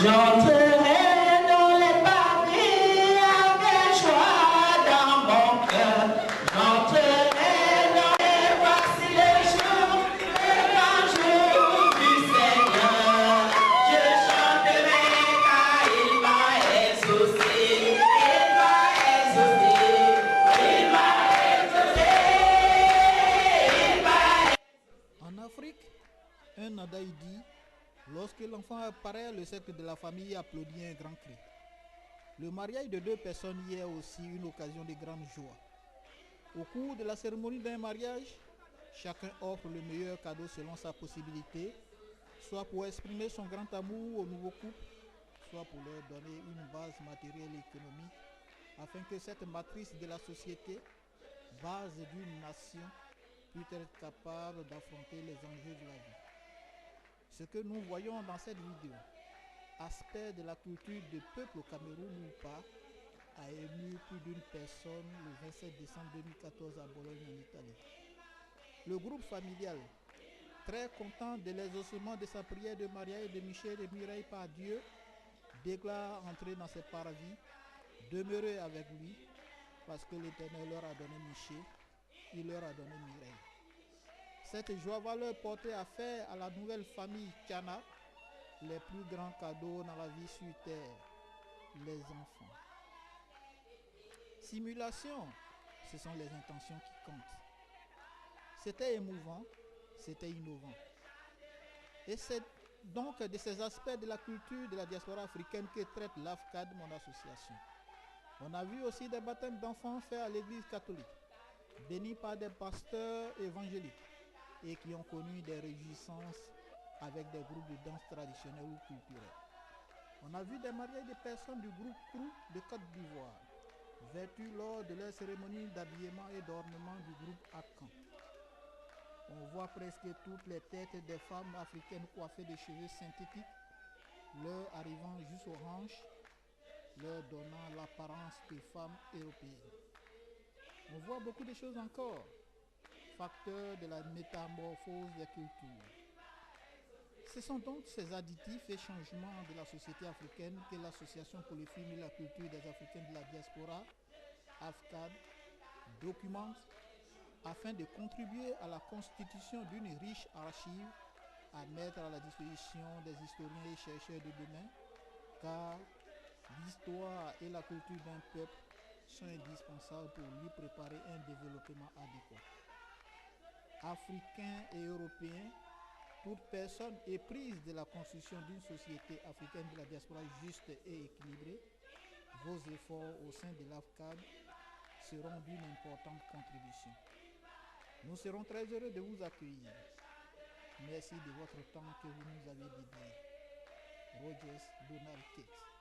J'entrerai dans les paris avec joie dans mon cœur. J'entrerai dans les voici les jours, les grands jours du Seigneur. Je chanterai car il m'a exaucé. Il m'a exaucé. Il m'a exaucé. Il m'a. En Afrique, un Nadaï dit: lorsque l'enfant apparaît, le cercle de la famille applaudit un grand cri. Le mariage de deux personnes y est aussi une occasion de grande joie. Au cours de la cérémonie d'un mariage, chacun offre le meilleur cadeau selon sa possibilité, soit pour exprimer son grand amour au nouveau couple, soit pour leur donner une base matérielle et économique, afin que cette matrice de la société, base d'une nation, puisse être capable d'affronter les enjeux de la vie. Ce que nous voyons dans cette vidéo, aspect de la culture du peuple au Cameroun ou pas, a ému plus d'une personne le 27 décembre 2014 à Bologne en Italie. Le groupe familial, très content de l'exaucement de sa prière de mariage de Michel et Mireille par Dieu, déclare entrer dans ses paradis, demeurer avec lui, parce que l'Éternel leur a donné Michel, il leur a donné Mireille. Cette joie va leur porter à faire à la nouvelle famille Tiana les plus grands cadeaux dans la vie sur terre, les enfants. Simulation, ce sont les intentions qui comptent. C'était émouvant, c'était innovant. Et c'est donc de ces aspects de la culture de la diaspora africaine que traite l'AFCAD, mon association. On a vu aussi des baptêmes d'enfants faits à l'église catholique, bénis par des pasteurs évangéliques, et qui ont connu des réjouissances avec des groupes de danse traditionnels ou culturels. On a vu des mariages de personnes du groupe Crou de Côte d'Ivoire, vêtus lors de leur cérémonie d'habillement et d'ornement du groupe Akan. On voit presque toutes les têtes des femmes africaines coiffées de cheveux synthétiques, leur arrivant jusqu'aux hanches, leur donnant l'apparence de femmes européennes. On voit beaucoup de choses encore, facteurs de la métamorphose des cultures. Ce sont donc ces additifs et changements de la société africaine que l'Association pour le film et la culture des Africains de la diaspora, AFCAD, documente afin de contribuer à la constitution d'une riche archive à mettre à la disposition des historiens et chercheurs de demain, car l'histoire et la culture d'un peuple sont indispensables pour lui préparer un développement adéquat. Africains et Européens, toute personne éprise de la construction d'une société africaine de la diaspora juste et équilibrée, vos efforts au sein de l'AFCAD seront d'une importante contribution. Nous serons très heureux de vous accueillir. Merci de votre temps que vous nous avez dédié. Rogers Donald Cates.